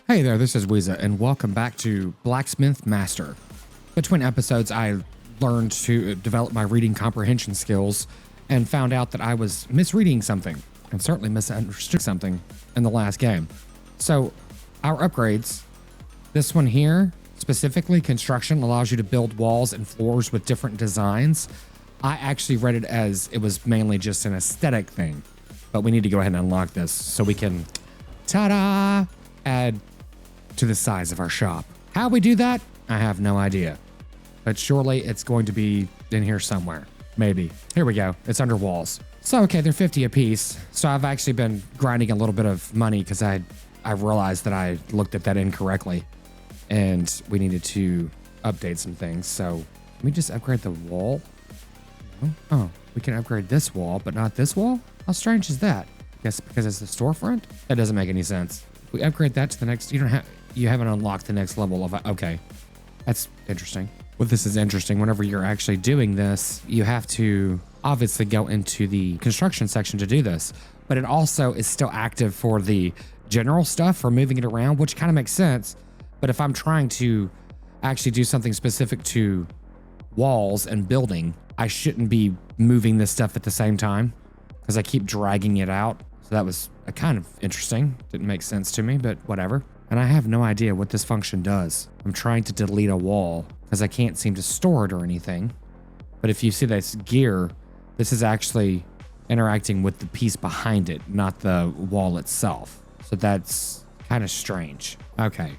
Hey there, this is Weeza, and welcome back to Blacksmith Master. Between episodes, I learned to develop my reading comprehension skills and found out that I was misreading something, and certainly misunderstood something in the last game. So, our upgrades, this one here, specifically construction, allows you to build walls and floors with different designs. I actually read it as it was mainly just an aesthetic thing, but we need to go ahead and unlock this so we can, ta-da, add to the size of our shop. How we do that, I have no idea, but surely it's going to be in here somewhere. Maybe. Here we go. It's under walls. So, okay, they're 50 a piece. So I've actually been grinding a little bit of money because I realized that I looked at that incorrectly and we needed to update some things. So let me just upgrade the wall. Oh, we can upgrade this wall, but not this wall? How strange is that? I guess because it's the storefront? That doesn't make any sense. If we upgrade that to the next, you haven't unlocked the next level of, okay. That's interesting. Well, this is interesting. Whenever you're actually doing this, you have to obviously go into the construction section to do this, but it also is still active for the general stuff for moving it around, which kind of makes sense. But if I'm trying to actually do something specific to walls and building, I shouldn't be moving this stuff at the same time because I keep dragging it out. So that was a kind of interesting. Didn't make sense to me, but whatever. And I have no idea what this function does. I'm trying to delete a wall because I can't seem to store it or anything. But if you see this gear, this is actually interacting with the piece behind it, not the wall itself. So that's kind of strange. Okay,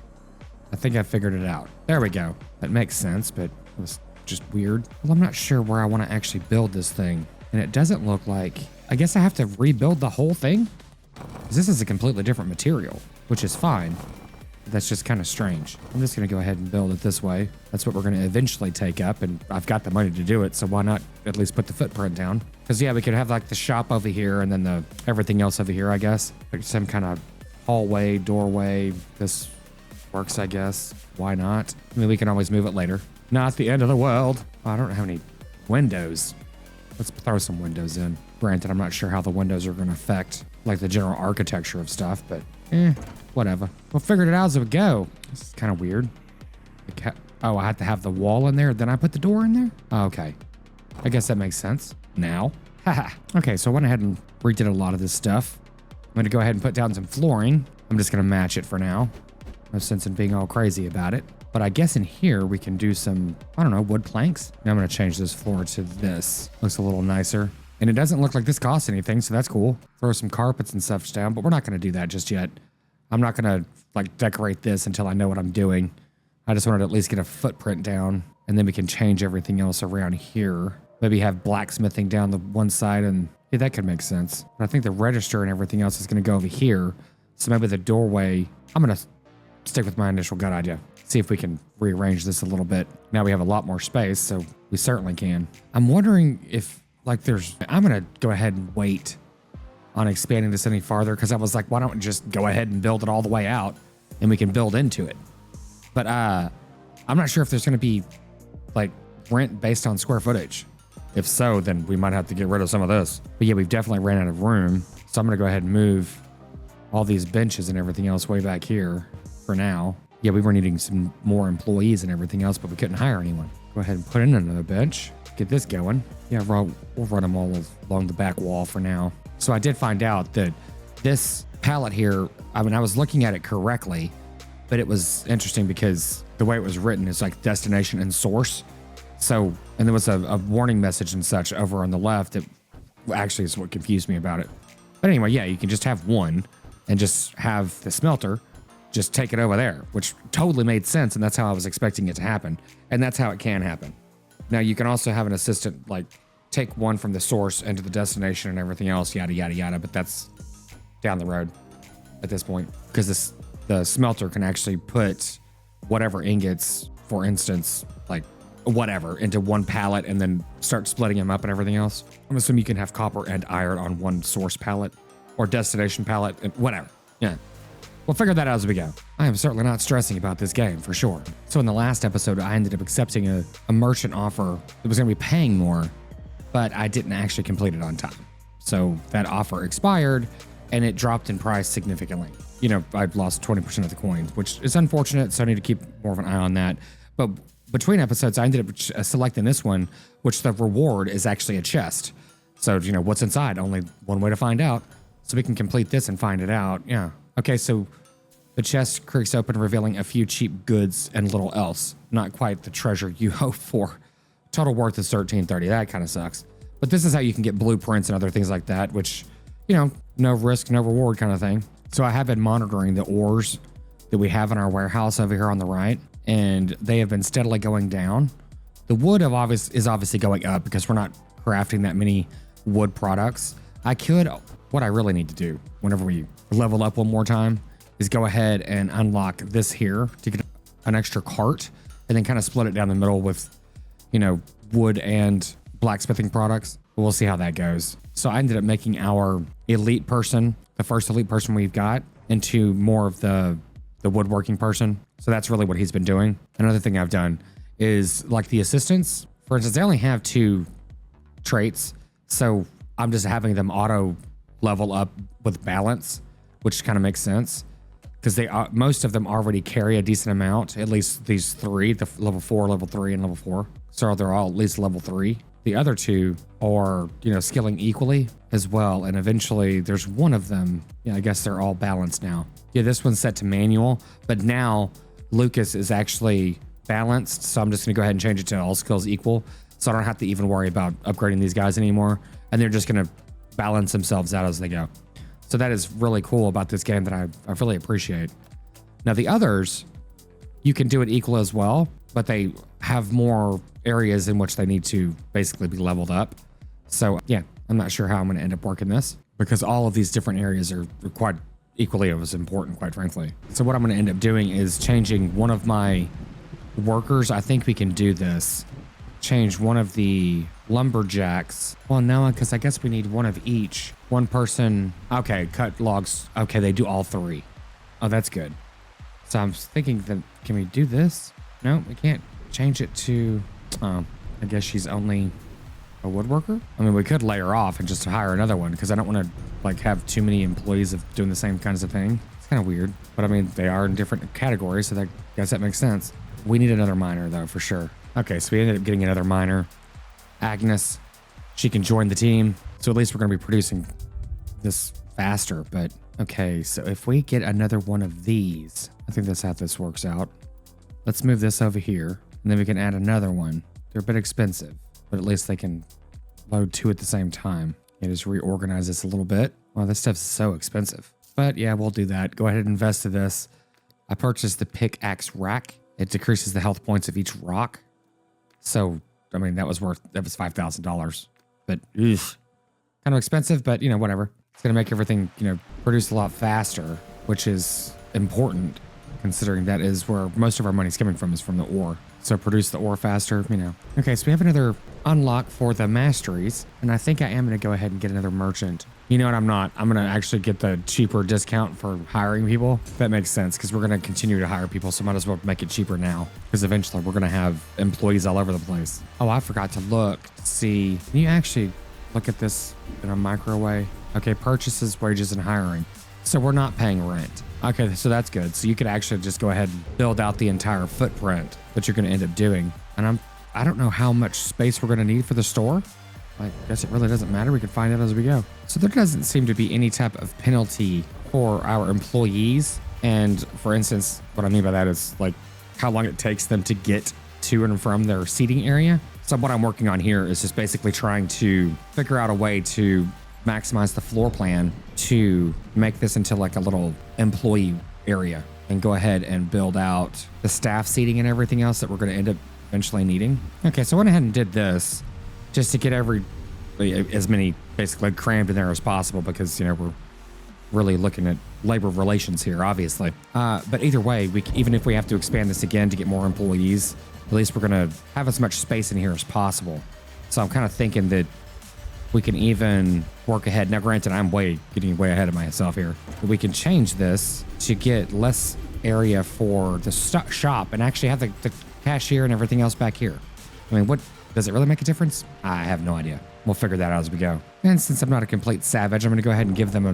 I think I figured it out. There we go. That makes sense, but it was just weird. Well, I'm not sure where I want to actually build this thing. And it doesn't look like, I guess I have to rebuild the whole thing? Because this is a completely different material, which is fine. That's just kind of strange. I'm just going to go ahead and build it this way. That's what we're going to eventually take up, and I've got the money to do it, so why not at least put the footprint down? Because yeah, we could have like the shop over here and then the everything else over here, I guess. Like some kind of hallway, doorway. This works, I guess. Why not? I mean, we can always move it later. Not the end of the world. Oh, I don't have any windows. Let's throw some windows in. Granted, I'm not sure how the windows are going to affect like the general architecture of stuff, but whatever. We'll figure it out as we go. This is kind of weird. Oh, I have to have the wall in there, then I put the door in there? Oh, okay. I guess that makes sense now. Haha. Okay, so I went ahead and redid a lot of this stuff. I'm going to go ahead and put down some flooring. I'm just going to match it for now. No sense in being all crazy about it. But I guess in here we can do some, I don't know, wood planks. Now I'm going to change this floor to this. Looks a little nicer. And it doesn't look like this costs anything, so that's cool. Throw some carpets and stuff down, but we're not going to do that just yet. I'm not going to like decorate this until I know what I'm doing. I just wanted to at least get a footprint down, and then we can change everything else around here. Maybe have blacksmithing down the one side, and yeah, that could make sense. But I think the register and everything else is going to go over here. So maybe the doorway, I'm going to stick with my initial gut idea. See if we can rearrange this a little bit. Now we have a lot more space, so we certainly can. I'm wondering if like I'm going to go ahead and wait on expanding this any farther because I was like, why don't we just go ahead and build it all the way out and we can build into it. But I'm not sure if there's going to be like rent based on square footage. If so, then we might have to get rid of some of this. But yeah, we've definitely ran out of room. So I'm going to go ahead and move all these benches and everything else way back here for now. Yeah, we were needing some more employees and everything else, but we couldn't hire anyone. Go ahead and put in another bench. Get this going. Yeah, we'll run them all along the back wall for now. So I did find out that this palette here, I mean, I was looking at it correctly, but it was interesting because the way it was written is like destination and source. So, and there was a warning message and such over on the left that actually is what confused me about it. But anyway, yeah, you can just have one and just have the smelter just take it over there, which totally made sense. And that's how I was expecting it to happen. And that's how it can happen. Now you can also have an assistant like take one from the source into the destination and everything else, yada, yada, yada. But that's down the road at this point because the smelter can actually put whatever ingots, for instance, like whatever into one pallet and then start splitting them up and everything else. I'm assuming you can have copper and iron on one source pallet or destination pallet and whatever. Yeah. We'll figure that out as we go. I am certainly not stressing about this game, for sure. So in the last episode, I ended up accepting a merchant offer that was going to be paying more, but I didn't actually complete it on time. So that offer expired, and it dropped in price significantly. you know, I've lost 20% of the coins, which is unfortunate. So I need to keep more of an eye on that. But between episodes, I ended up selecting this one, which the reward is actually a chest. So, you know, what's inside? Only one way to find out. So we can complete this and find it out. Yeah. Okay, so the chest creaks open, revealing a few cheap goods and little else. Not quite the treasure you hoped for. Total worth is 1330. That kind of sucks. But this is how you can get blueprints and other things like that, which, you know, no risk, no reward kind of thing. So I have been monitoring the ores that we have in our warehouse over here on the right, and they have been steadily going down. The wood is obviously going up because we're not crafting that many wood products. What I really need to do whenever we level up one more time is go ahead and unlock this here to get an extra cart and then kind of split it down the middle with, you know, wood and blacksmithing products. We'll see how that goes. So I ended up making our elite person, the first elite person we've got, into more of the woodworking person. So that's really what he's been doing. Another thing I've done is like the assistants, for instance, they only have 2 traits. So I'm just having them auto level up with balance, which kind of makes sense because most of them already carry a decent amount, at least these 3, the level 4, level 3, and level 4. So they're all at least level 3. The other 2 are, you know, skilling equally as well. And eventually there's one of them. Yeah, I guess they're all balanced now. Yeah, this one's set to manual, but now Lucas is actually balanced. So I'm just going to go ahead and change it to all skills equal. So I don't have to even worry about upgrading these guys anymore. And they're just going to balance themselves out as they go. So that is really cool about this game that I really appreciate. Now the others, you can do it equal as well, but they have more areas in which they need to basically be leveled up. So yeah, I'm not sure how I'm going to end up working this because all of these different areas are quite equally as important, quite frankly. So what I'm going to end up doing is changing one of my workers. I think we can do this. Change one of the lumberjacks. Well, no, because I guess we need one of each. One person. Okay, cut logs. Okay, they do all 3. Oh, that's good. So I'm thinking that, can we do this? No, we can't change it to, I guess she's only a woodworker. I mean, we could lay her off and just hire another one because I don't want to like have too many employees of doing the same kinds of thing. It's kind of weird, but I mean, they are in different categories, so I guess that makes sense. We need another miner though, for sure. Okay, so we ended up getting another miner. Agnes, she can join the team. So at least we're going to be producing this faster. But okay, so if we get another one of these, I think that's how this works out. Let's move this over here and then we can add another one. They're a bit expensive, but at least they can load 2 at the same time. Yeah, just reorganize this a little bit. Wow, this stuff's so expensive. But yeah, we'll do that. Go ahead and invest in this. I purchased the pickaxe rack. It decreases the health points of each rock. So, I mean, that was $5,000, but kind of expensive, but you know, whatever. It's going to make everything, you know, produce a lot faster, which is important considering that is where most of our money's coming from, is from the ore. So produce the ore faster, you know. Okay, so we have another unlock for the masteries, and I think I am going to go ahead and get another merchant. You know what, I'm not. I'm going to actually get the cheaper discount for hiring people. That makes sense because we're going to continue to hire people, so might as well make it cheaper now because eventually we're going to have employees all over the place. Oh, I forgot to look to see. Can you actually look at this in a micro way? Okay, purchases, wages, and hiring. So we're not paying rent. Okay, so that's good. So you could actually just go ahead and build out the entire footprint that you're going to end up doing. And I don't know how much space we're going to need for the store. I guess it really doesn't matter. We can find out as we go. So there doesn't seem to be any type of penalty for our employees. And for instance, what I mean by that is like how long it takes them to get to and from their seating area. So what I'm working on here is just basically trying to figure out a way to maximize the floor plan to make this into like a little employee area and go ahead and build out the staff seating and everything else that we're going to end up eventually needing. Okay, so I went ahead and did this just to get as many basically crammed in there as possible because, you know, we're really looking at labor relations here, obviously. But either way, even if we have to expand this again to get more employees, at least we're going to have as much space in here as possible. So I'm kind of thinking that we can even work ahead. Now, granted, I'm getting way ahead of myself here. But we can change this to get less area for the shop and actually have the cashier and everything else back here. I mean, what does it really make a difference? I have no idea. We'll figure that out as we go. And since I'm not a complete savage, I'm going to go ahead and give them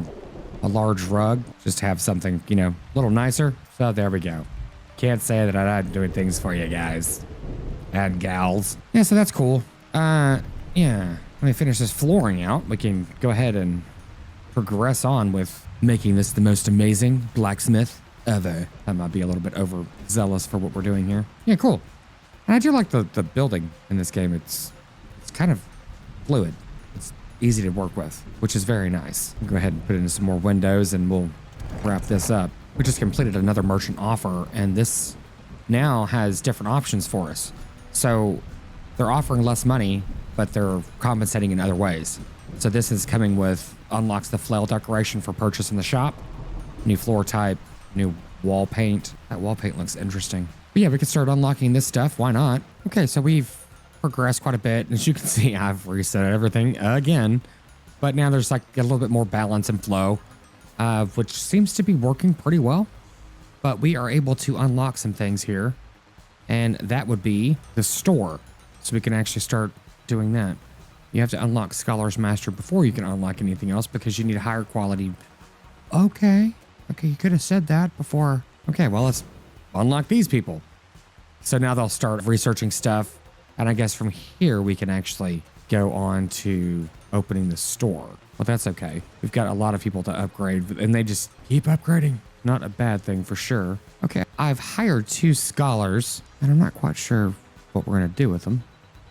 a a large rug, just have something, a little nicer. So there we go. Can't say that I'm not doing things for you guys and gals. Yeah, so that's cool. Yeah, let me finish this flooring out. We can go ahead and progress on with making this the most amazing blacksmith ever. I might be a little bit overzealous for what we're doing here. Yeah, cool. And I do like the building in this game. It's kind of fluid. It's easy to work with, which is very nice. I'll go ahead and put in some more windows and we'll wrap this up. We just completed another merchant offer, and this now has different options for us. So they're offering less money, but they're compensating in other ways. So this is coming with unlocks the flail decoration for purchase in the shop, new floor type, new wall paint. That wall paint looks interesting. But yeah, we can start unlocking this stuff. Why not? Okay, so we've progressed quite a bit. As you can see, I've reset everything again, but now there's like a little bit more balance and flow, which seems to be working pretty well. But we are able to unlock some things here, and that would be the store. So we can actually start doing that. You have to unlock Scholar's Master before you can unlock anything else because you need a higher quality. Okay, you could have said that before. Okay, well, let's unlock these people. So now they'll start researching stuff. And I guess from here, we can actually go on to opening the store. Well, that's okay. We've got a lot of people to upgrade, and they just keep upgrading. Not a bad thing for sure. Okay, I've hired 2 scholars, and I'm not quite sure what we're going to do with them.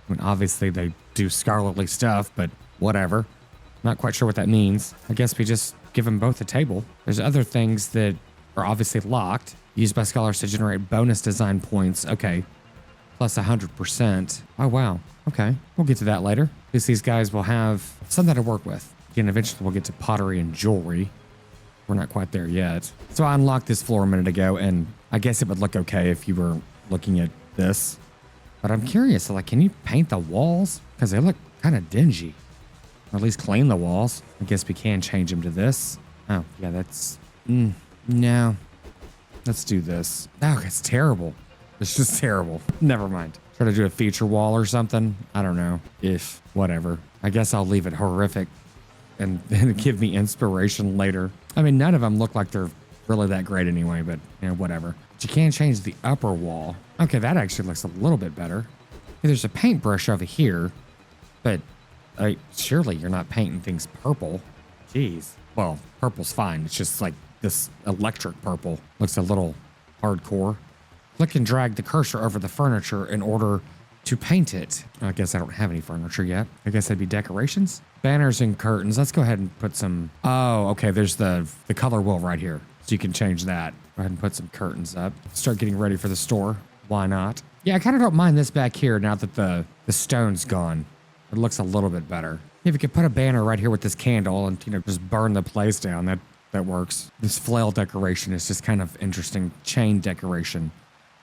I mean, obviously, they do scholarly stuff, but whatever. Not quite sure what that means. I guess we just give them both a table. There's other things that are obviously locked. Used by scholars to generate bonus design points. Okay. Plus 100%. Oh, wow. Okay. We'll get to that later. Because these guys will have something to work with. Again, eventually we'll get to pottery and jewelry. We're not quite there yet. So I unlocked this floor a minute ago, and I guess it would look okay if you were looking at this. But I'm curious, like, can you paint the walls? Because they look kind of dingy. Or at least clean the walls. I guess we can change them to this. Oh, yeah, that's... no. Let's do this. Oh, it's terrible. It's just terrible. Never mind. Try to do a feature wall or something. I don't know. If, whatever. I guess I'll leave it horrific and give me inspiration later. I mean, none of them look like they're really that great anyway, but, whatever. But you can change the upper wall. Okay, that actually looks a little bit better. Hey, there's a paintbrush over here, but surely you're not painting things purple. Jeez. Well, purple's fine. It's just like this electric purple. Looks a little hardcore. Click and drag the cursor over the furniture in order to paint it. I guess I don't have any furniture yet. I guess that'd be decorations. Banners and curtains. Let's go ahead and put some... Oh, okay. There's the color wheel right here. So you can change that. Go ahead and put some curtains up. Start getting ready for the store. Why not? Yeah, I kind of don't mind this back here now that the stone's gone. It looks a little bit better. If you could put a banner right here with this candle and, just burn the place down, that works. This flail decoration is just kind of interesting. Chain decoration.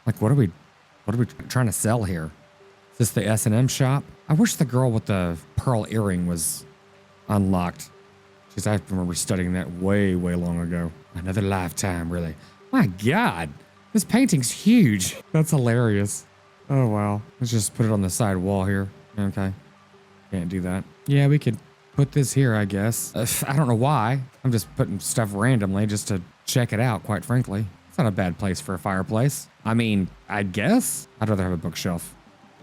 Like, what are we trying to sell here? Is this the S&M shop? I wish the girl with the pearl earring was unlocked. Because I remember studying that way, way long ago. Another lifetime, really. My God, this painting's huge. That's hilarious. Oh, wow. Let's just put it on the side wall here. Okay. Can't do that. Yeah, we could put this here, I guess. I don't know why. I'm just putting stuff randomly just to check it out, quite frankly. It's not a bad place for a fireplace. I mean, I guess. I'd rather have a bookshelf.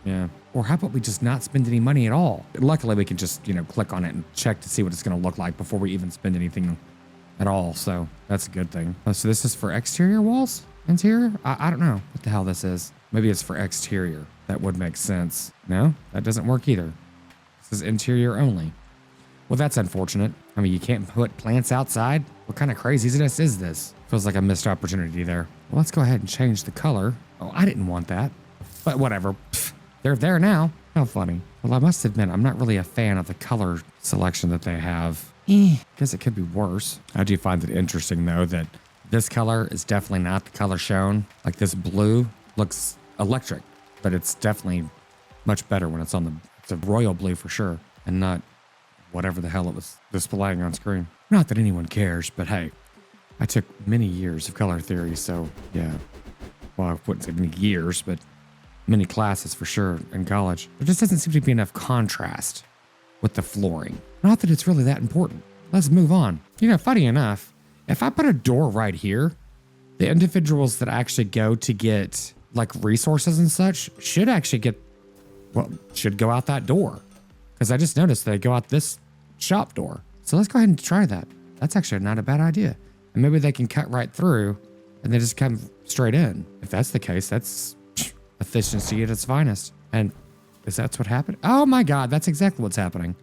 Yeah. Or how about we just not spend any money at all? Luckily, we can just, click on it and check to see what it's going to look like before we even spend anything at all. So that's a good thing. Oh, so this is for exterior walls? Interior? I don't know what the hell this is. Maybe it's for exterior. That would make sense. No, that doesn't work either. This is interior only. Well, that's unfortunate. I mean, you can't put plants outside? What kind of craziness is this? Feels like a missed opportunity there. Well, let's go ahead and change the color. Oh, I didn't want that. But whatever. Pfft, they're there now. How funny. Well, I must admit, I'm not really a fan of the color selection that they have. Guess it could be worse. I do find it interesting, though, that this color is definitely not the color shown. Like this blue looks electric, but it's definitely much better when it's on it's a royal blue for sure, and not whatever the hell it was displaying on screen. Not that anyone cares, but hey, I took many years of color theory, so yeah. Well, I wouldn't say many years, but many classes for sure in college. There just doesn't seem to be enough contrast with the flooring. Not that it's really that important. Let's move on. Funny enough, If I put a door right here, the individuals that actually go to get like resources and such should actually should go out that door. Because I just noticed they go out this shop door. So let's go ahead and try that. That's actually not a bad idea. And maybe they can cut right through and they just come straight in. If that's the case, that's efficiency at its finest. And is that what happened? Oh my God, that's exactly what's happening.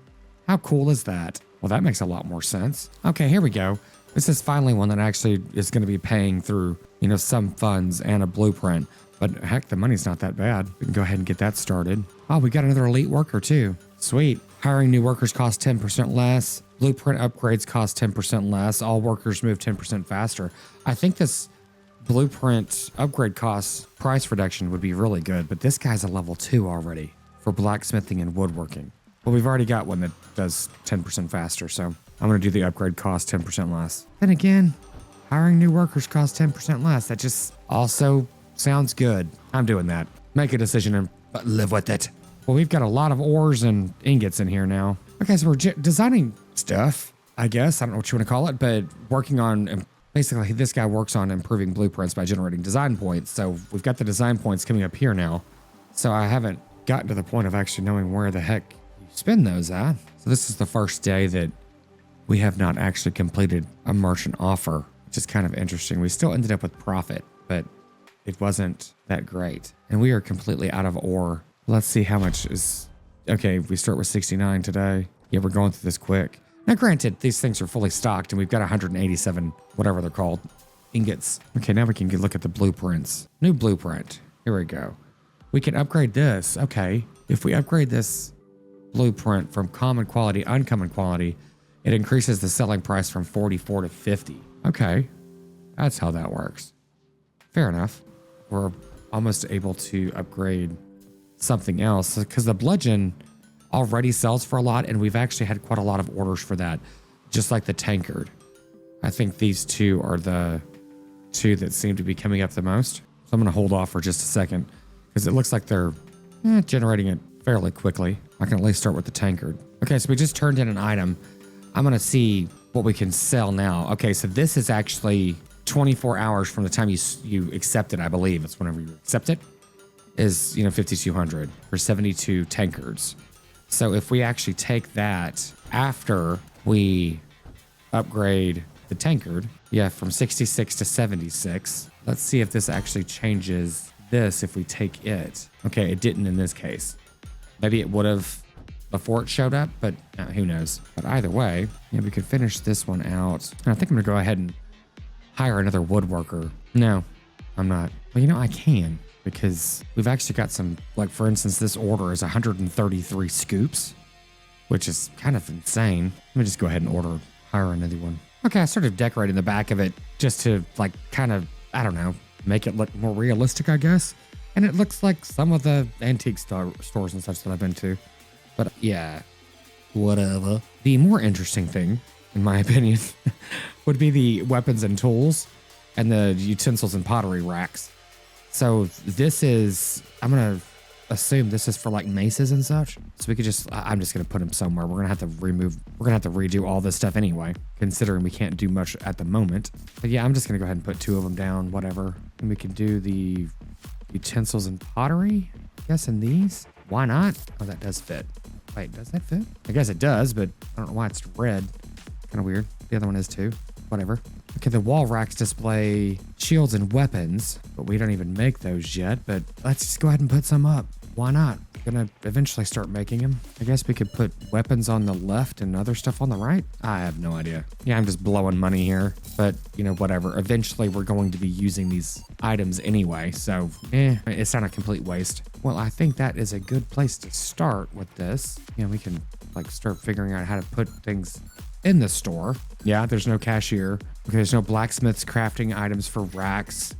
How cool is that? Well, that makes a lot more sense. Okay, here we go. This is finally one that actually is going to be paying through, some funds and a blueprint. But heck, the money's not that bad. We can go ahead and get that started. Oh, we got another elite worker too. Sweet. Hiring new workers costs 10% less. Blueprint upgrades cost 10% less. All workers move 10% faster. I think this blueprint upgrade costs price reduction would be really good, but this guy's a level 2 already for blacksmithing and woodworking. Well, we've already got one that does 10% faster, so I'm going to do the upgrade cost 10% less. Then again, hiring new workers costs 10% less. That just also sounds good. I'm doing that. Make a decision and live with it. Well, we've got a lot of ores and ingots in here now. Okay, so we're designing stuff, I guess. I don't know what you want to call it, but working on, basically this guy works on improving blueprints by generating design points. So we've got the design points coming up here now. So I haven't gotten to the point of actually knowing where the heck you spend those at. So this is the first day that we have not actually completed a merchant offer, which is kind of interesting. We still ended up with profit, but it wasn't that great. And we are completely out of ore. Let's see how much is... Okay, we start with 69 today. Yeah, we're going through this quick. Now, granted, these things are fully stocked and we've got 187, whatever they're called, ingots. Okay, now we can look at the blueprints. New blueprint. Here we go. We can upgrade this. Okay, if we upgrade this blueprint from common quality, uncommon quality, it increases the selling price from 44 to 50. Okay, that's how that works. Fair enough. We're almost able to upgrade something else because the bludgeon already sells for a lot and we've actually had quite a lot of orders for that, just like the tankard. I think these two are the two that seem to be coming up the most. So I'm going to hold off for just a second because it looks like they're generating it fairly quickly. I can at least start with the tankard. Okay, so we just turned in an item. I'm going to see what we can sell now. Okay, so this is actually 24 hours from the time you accept it, I believe. It's whenever you accept it. Is 5,200 for 72 tankards. So if we actually take that after we upgrade the tankard, from 66 to 76. Let's see if this actually changes this if we take it. Okay, it didn't in this case. Maybe it would have before it showed up, but who knows. But either way, we could finish this one out. And I think I'm gonna go ahead and hire another woodworker. No, I'm not. Well, I can. Because we've actually got some, like for instance, this order is 133 scoops, which is kind of insane. Let me just go ahead and hire another one. Okay, I started decorating the back of it just to kind of, I don't know, make it look more realistic, I guess. And it looks like some of the antique stores and such that I've been to. But yeah, whatever. The more interesting thing, in my opinion, would be the weapons and tools and the utensils and pottery racks. So this is, I'm going to assume this is for maces and such. So we could I'm just going to put them somewhere. We're going to have to redo all this stuff anyway, considering we can't do much at the moment. But yeah, I'm just going to go ahead and put 2 of them down, whatever. And we can do the utensils and pottery, I guess, in these. Why not? Oh, that does fit. Wait, does that fit? I guess it does, but I don't know why it's red. Kind of weird. The other one is too. Whatever. Okay, the wall racks display shields and weapons, but we don't even make those yet. But let's just go ahead and put some up. Why not? Gonna eventually start making them. I guess we could put weapons on the left and other stuff on the right. I have no idea. Yeah, I'm just blowing money here, but whatever. Eventually we're going to be using these items anyway, so it's not a complete waste. Well, I think that is a good place to start with this. We can start figuring out how to put things in the store. Yeah, there's no cashier. Okay, there's no blacksmith's crafting items for racks.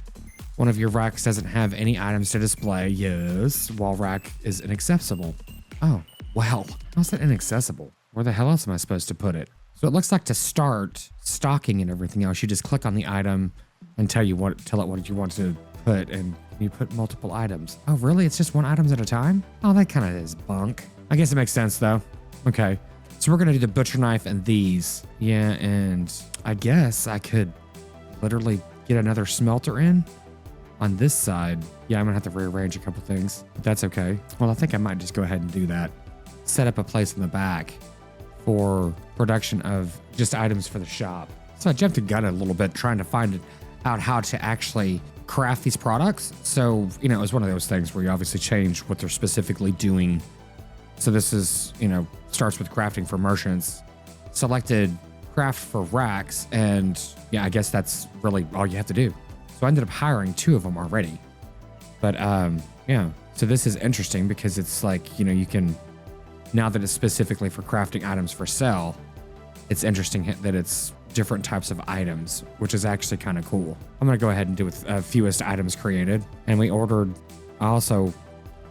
One of your racks doesn't have any items to display. Yes, wall rack is inaccessible. Oh, well, how's that inaccessible? Where the hell else am I supposed to put it? So it looks like to start stocking and everything else, you just click on the item and tell it what you want to put, and you put multiple items. Oh, really? It's just one item at a time? Oh, that kind of is bunk. I guess it makes sense though. Okay. So we're going to do the butcher knife and these. Yeah, and I guess I could literally get another smelter in on this side. Yeah, I'm going to have to rearrange a couple things, but that's okay. Well, I think I might just go ahead and do that. Set up a place in the back for production of just items for the shop. So I jumped the gun a little bit trying to find out how to actually craft these products. So, you know, it was one of those things where you obviously change what they're specifically doing. So this is, you know, starts with crafting for merchants, selected craft for racks. And yeah, I guess that's really all you have to do. So I ended up hiring 2 of them already. But yeah, so this is interesting because it's like, you know, you can, now that it's specifically for crafting items for sale, it's interesting that it's different types of items, which is actually kind of cool. I'm going to go ahead and do with fewest items created. And I also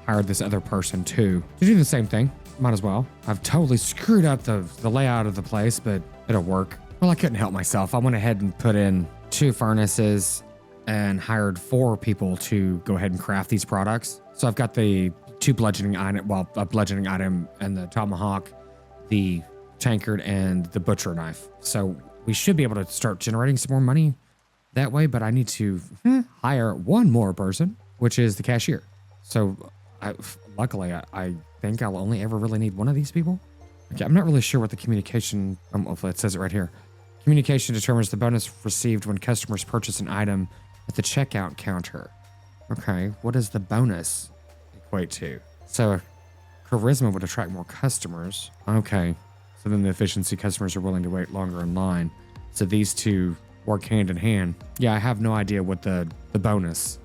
hired this other person too to do the same thing. Might as well. I've totally screwed up the layout of the place, but it'll work. Well, I couldn't help myself. I went ahead and put in 2 furnaces and hired 4 people to go ahead and craft these products. So I've got the 2 bludgeoning item, well, a bludgeoning item and the tomahawk, the tankard, and the butcher knife. So we should be able to start generating some more money that way, but I need to hire 1 more person, which is the cashier. So luckily, I think I'll only ever really need 1 of these people. Okay, I'm not really sure what the communication, it says it right here. Communication determines the bonus received when customers purchase an item at the checkout counter. Okay, what does the bonus equate to? So charisma would attract more customers. Okay, so then the efficiency, customers are willing to wait longer in line. So these 2 work hand in hand. Yeah, I have no idea what the bonus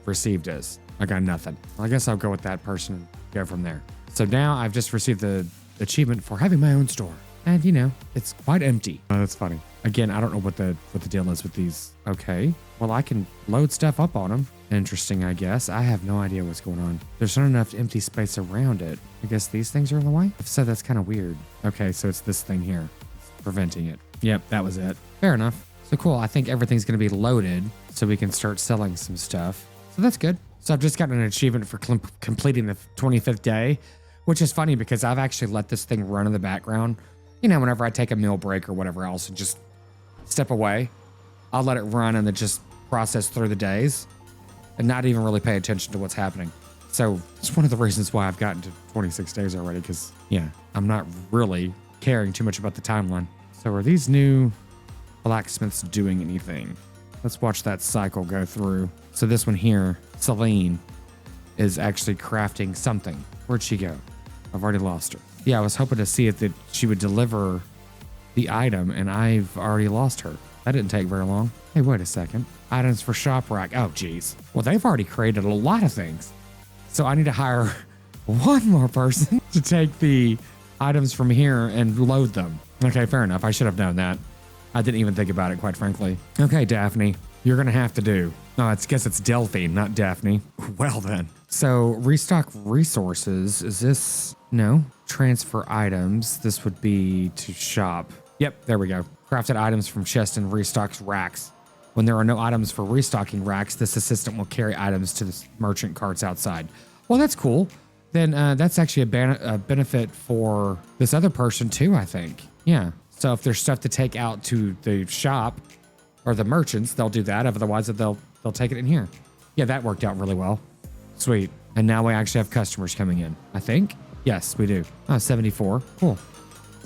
received is. I got nothing. Well, I guess I'll go with that person and go from there. So now I've just received the achievement for having my own store. And you know, it's quite empty. Oh, that's funny. Again, I don't know what the deal is with these. Okay, well, I can load stuff up on them. Interesting, I guess. I have no idea what's going on. There's not enough empty space around it. I guess these things are in the way? If so, that's kind of weird. Okay, so it's this thing here. It's preventing it. Yep, that was it. Fair enough. So cool. I think everything's going to be loaded so we can start selling some stuff. So that's good. So I've just gotten an achievement for completing the 25th day, which is funny because I've actually let this thing run in the background. You know, whenever I take a meal break or whatever else and just step away, I'll let it run and then just process through the days and not even really pay attention to what's happening. So it's one of the reasons why I've gotten to 26 days already because, yeah, I'm not really caring too much about the timeline. So are these new blacksmiths doing anything? Let's watch that cycle go through. So this one here, Celine, is actually crafting something. Where'd she go? I've already lost her. Yeah, I was hoping to see if she would deliver the item, and I've already lost her. That didn't take very long. Hey, wait a second. Items for shop rack. Oh, geez. Well, they've already created a lot of things. So I need to hire 1 more person to take the items from here and load them. Okay, fair enough. I should have known that. I didn't even think about it, quite frankly. Okay, Daphne, you're going to have to do. No, I guess it's Delphine, not Daphne. Well then. So restock resources. Is this? No. Transfer items. This would be to shop. Yep, there we go. Crafted items from chest and restocks racks. When there are no items for restocking racks, this assistant will carry items to the merchant carts outside. Well, that's cool. Then that's actually a benefit for this other person too, I think. Yeah. So if there's stuff to take out to the shop or the merchants, they'll do that. Otherwise, they'll take it in here. Yeah, that worked out really well. Sweet. And now we actually have customers coming in, I think. Yes, we do. Oh, 74. Cool.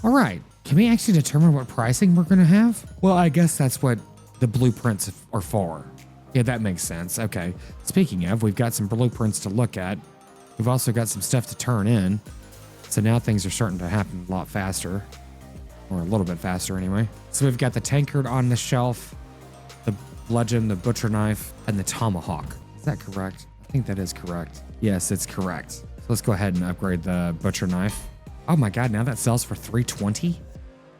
All right. Can we actually determine what pricing we're going to have? Well, I guess that's what the blueprints are for. Yeah, that makes sense. Okay. Speaking of, we've got some blueprints to look at. We've also got some stuff to turn in. So now things are starting to happen a lot faster. Or a little bit faster anyway. So we've got the tankard on the shelf, the bludgeon, the butcher knife, and the tomahawk. Is that correct? I think that is correct. Yes, it's correct. So let's go ahead and upgrade the butcher knife. Oh my God, now that sells for $320?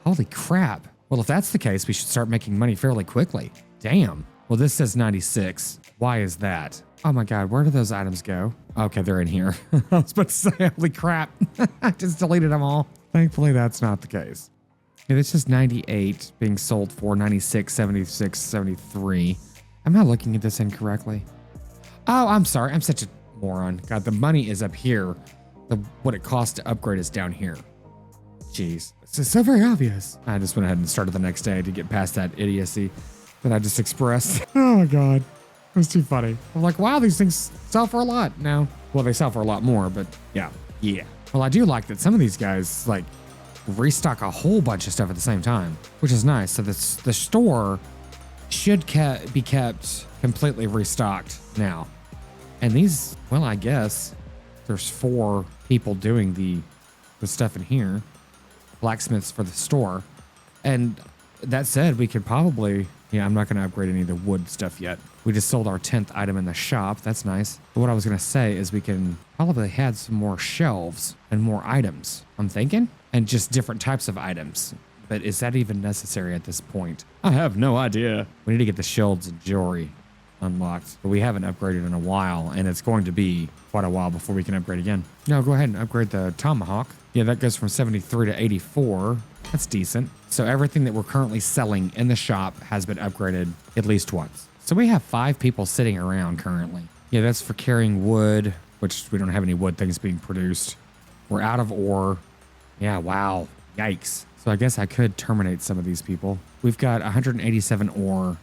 Holy crap. Well, if that's the case, we should start making money fairly quickly. Damn. Well, this says 96. Why is that? Oh my God, where do those items go? Okay, they're in here. I was about to say, holy crap. I just deleted them all. Thankfully, that's not the case. Yeah, this is 98 being sold for 96, 76, 73. Am I looking at this incorrectly? Oh, I'm sorry. I'm such a moron. God, the money is up here. What it costs to upgrade is down here. Jeez. It's so very obvious. I just went ahead and started the next day to get past that idiocy that I just expressed. Oh my God. It was too funny. I'm like, wow, these things sell for a lot now. Well, they sell for a lot more, but yeah. Yeah. Well, I do like that some of these guys like restock a whole bunch of stuff at the same time, which is nice. So the store should be kept completely restocked now. And these, well, I guess there's 4 people doing the stuff in here. Blacksmiths for the store. And that said, we could probably, yeah, I'm not going to upgrade any of the wood stuff yet. We just sold our 10th item in the shop. That's nice. But what I was going to say is we can probably add some more shelves and more items, I'm thinking, and just different types of items. But is that even necessary at this point? I have no idea. We need to get the shields and jewelry unlocked, but we haven't upgraded in a while, and it's going to be quite a while before we can upgrade again. No, go ahead and upgrade the tomahawk. Yeah, that goes from 73 to 84. That's decent. So everything that we're currently selling in the shop has been upgraded at least once. So we have 5 people sitting around currently. Yeah, that's for carrying wood, which we don't have any wood things being produced. We're out of ore. Yeah, wow. Yikes. So I guess I could terminate some of these people. We've got 187 ore,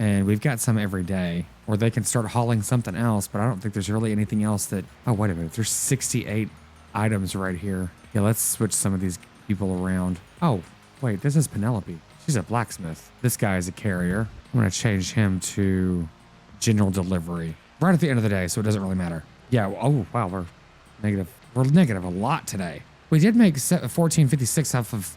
and we've got some every day. Or they can start hauling something else, but I don't think there's really anything else that... Oh, wait a minute. There's 68 items right here. Yeah, let's switch some of these people around. Oh, wait, this is Penelope. She's a blacksmith. This guy is a carrier. I'm going to change him to general delivery. Right at the end of the day, so it doesn't really matter. Yeah, oh, wow, we're negative. We're negative a lot today. We did make 1456 off of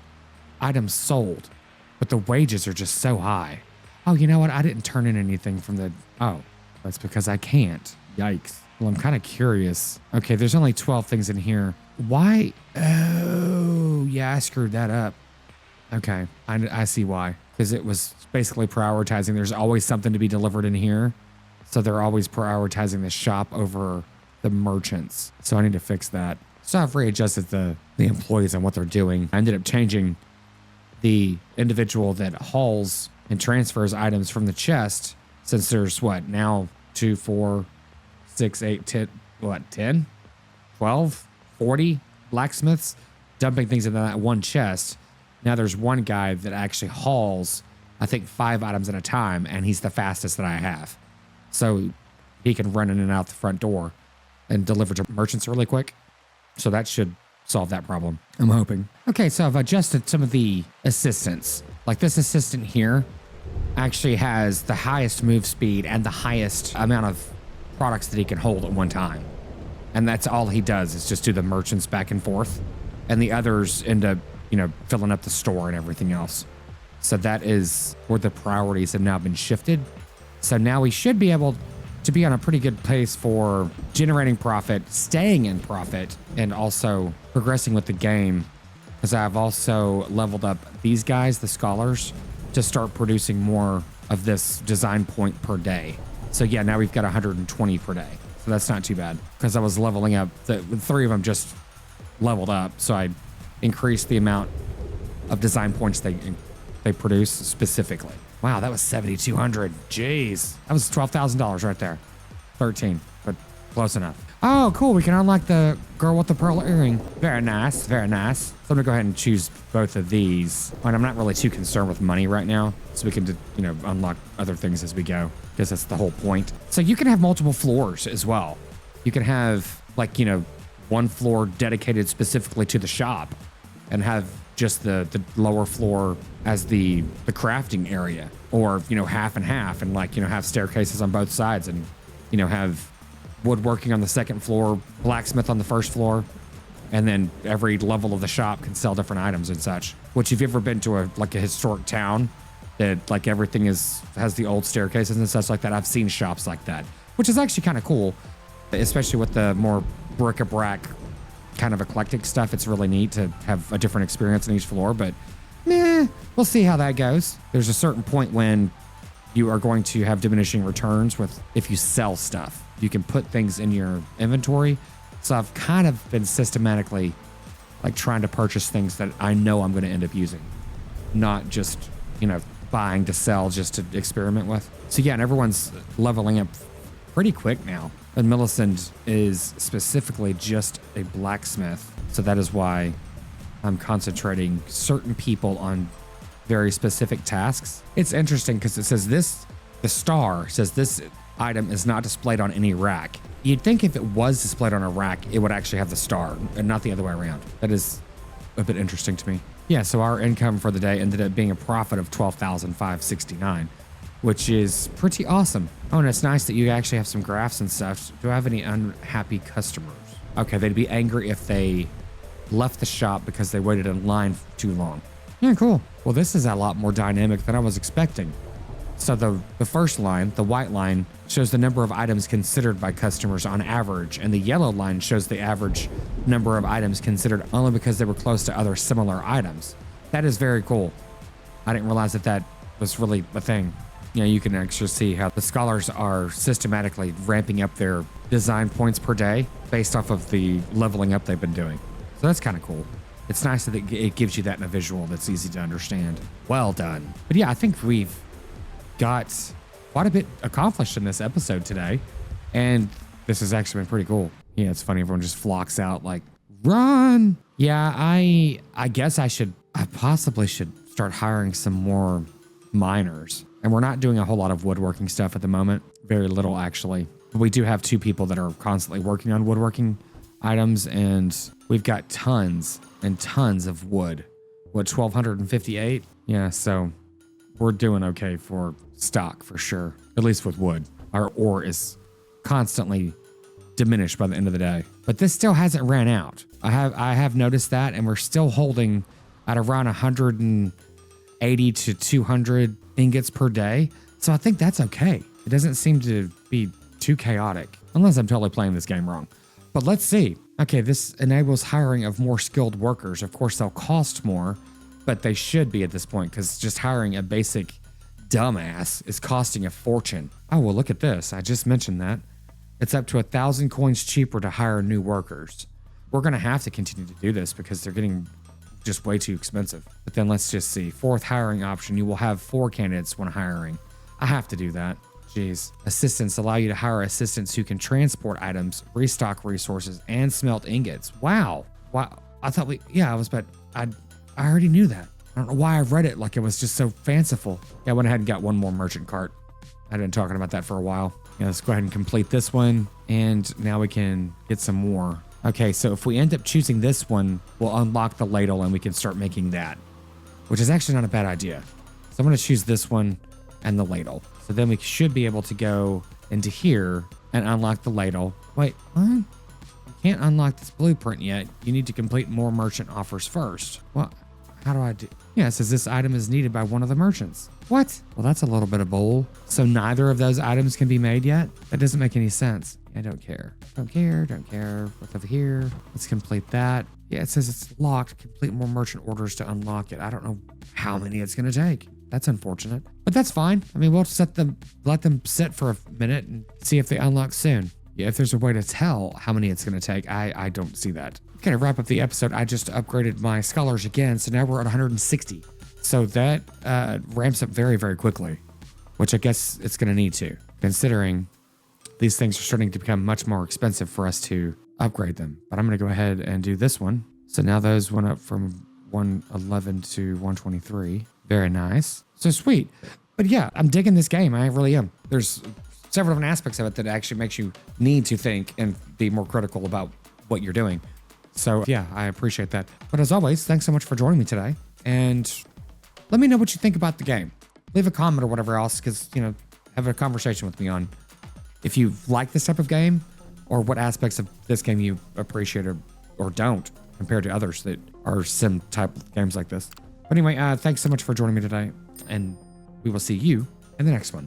items sold, but the wages are just so high. Oh, you know what? I didn't turn in anything from the... Oh, that's because I can't. Yikes. Well, I'm kind of curious. Okay, there's only 12 things in here. Why? Oh, yeah, I screwed that up. Okay, I see why. Because it was basically prioritizing. There's always something to be delivered in here. So they're always prioritizing the shop over the merchants. So I need to fix that. So I've readjusted the employees on what they're doing. I ended up changing the individual that hauls and transfers items from the chest, since there's what now 2, 4, 6, 8, 10, what 10, 12, 40 blacksmiths dumping things into that one chest. Now there's one guy that actually hauls, I think 5 items at a time, and he's the fastest that I have. So he can run in and out the front door and deliver to merchants really quick. So that should solve that problem, I'm hoping. Okay, so I've adjusted some of the assistants. Like this assistant here actually has the highest move speed and the highest amount of products that he can hold at one time. And that's all he does is just do the merchants back and forth. And the others end up, filling up the store and everything else. So that is where the priorities have now been shifted. So now we should be able to be on a pretty good pace for generating profit, staying in profit, and also progressing with the game. Because I've also leveled up these guys, the scholars, to start producing more of this design point per day. So yeah, now we've got 120 per day. So that's not too bad. Because I was leveling up, the 3 of them just leveled up. So I increased the amount of design points they produce specifically. Wow, that was 7,200. Jeez. That was $12,000 right there. 13, but close enough. Oh, cool. We can unlock the girl with the pearl earring. Very nice. Very nice. So I'm going to go ahead and choose both of these. And I'm not really too concerned with money right now. So we can, unlock other things as we go. Because that's the whole point. So you can have multiple floors as well. You can have, one floor dedicated specifically to the shop. And have just the lower floor as the crafting area, or half and half, and have staircases on both sides, and have woodworking on the second floor, blacksmith on the first floor, and then every level of the shop can sell different items and such. Which, if you've ever been to a historic town that everything has the old staircases and such like that, I've seen shops like that, which is actually kind of cool, especially with the more bric-a-brac kind of eclectic stuff. It's really neat to have a different experience on each floor, but we'll see how that goes. There's a certain point when you are going to have diminishing returns if you sell stuff. You can put things in your inventory. So I've kind of been systematically trying to purchase things that I know I'm going to end up using, not just, buying to sell just to experiment with. So yeah, and everyone's leveling up pretty quick now. And Millicent is specifically just a blacksmith. So that is why I'm concentrating certain people on very specific tasks. It's interesting because it says the star says this item is not displayed on any rack. You'd think if it was displayed on a rack, it would actually have the star and not the other way around. That is a bit interesting to me. Yeah, so our income for the day ended up being a profit of $12,569, which is pretty awesome. Oh, and it's nice that you actually have some graphs and stuff. Do I have any unhappy customers? Okay, they'd be angry if they left the shop because they waited in line for too long. Yeah, cool. Well, this is a lot more dynamic than I was expecting. So the first line, the white line, shows the number of items considered by customers on average, and the yellow line shows the average number of items considered only because they were close to other similar items. That is very cool. I didn't realize that was really a thing. You know, you can actually see how the scholars are systematically ramping up their design points per day based off of the leveling up they've been doing. So that's kind of cool. It's nice that it gives you that in a visual that's easy to understand. Well done. But yeah, I think we've got quite a bit accomplished in this episode today, and this has actually been pretty cool. Yeah, it's funny, everyone just flocks out like, run. Yeah, I guess I possibly should start hiring some more miners. And we're not doing a whole lot of woodworking stuff at the moment. Very little, actually. But we do have 2 people that are constantly working on woodworking items, and we've got tons and tons of wood. What, 1,258? Yeah, so we're doing okay for stock for sure, at least with wood. Our ore is constantly diminished by the end of the day, but this still hasn't ran out. I have noticed that, and we're still holding at around 180 to 200 ingots per day. So I think that's okay. It doesn't seem to be too chaotic, unless I'm totally playing this game wrong. But let's see. Okay, this enables hiring of more skilled workers. Of course, they'll cost more, but they should be at this point, because just hiring a basic dumbass is costing a fortune. Oh, well, look at this. I just mentioned that. It's up to 1,000 coins cheaper to hire new workers. We're going to have to continue to do this because they're getting just way too expensive. But then let's just see. 4th hiring option. You will have 4 candidates when hiring. I have to do that. Jeez. Assistants allow you to hire assistants who can transport items, restock resources, and smelt ingots. Wow. Wow. I thought I already knew that. I don't know why I read it like it was just so fanciful. Yeah, I went ahead and got one more merchant cart. I've been talking about that for a while. Yeah, let's go ahead and complete this one. And now we can get some more. Okay, so if we end up choosing this one, we'll unlock the ladle and we can start making that, which is actually not a bad idea. So I'm going to choose this one and the ladle. So then we should be able to go into here and unlock the ladle. Wait, what? You can't unlock this blueprint yet. You need to complete more merchant offers first. Well, how do I do? Yeah, it says this item is needed by one of the merchants. What? Well, that's a little bit of bull. So neither of those items can be made yet? That doesn't make any sense. I don't care. Don't care. Don't care. What's over here? Let's complete that. Yeah, it says it's locked. Complete more merchant orders to unlock it. I don't know how many it's going to take. That's unfortunate, but that's fine. I mean, we'll let them sit for a minute and see if they unlock soon. Yeah, if there's a way to tell how many it's going to take, I don't see that. Okay, to wrap up the episode, I just upgraded my scholars again, so now we're at 160. So that ramps up very, very quickly, which I guess it's going to need to, considering these things are starting to become much more expensive for us to upgrade them. But I'm going to go ahead and do this one. So now those went up from 111 to 123. Very nice. So sweet. But yeah, I'm digging this game. I really am. There's several different aspects of it that actually makes you need to think and be more critical about what you're doing. So yeah, I appreciate that. But as always, thanks so much for joining me today. And let me know what you think about the game. Leave a comment or whatever else, because, have a conversation with me on if you like this type of game or what aspects of this game you appreciate or don't compared to others that are sim type games like this. But anyway, thanks so much for joining me today, and we will see you in the next one.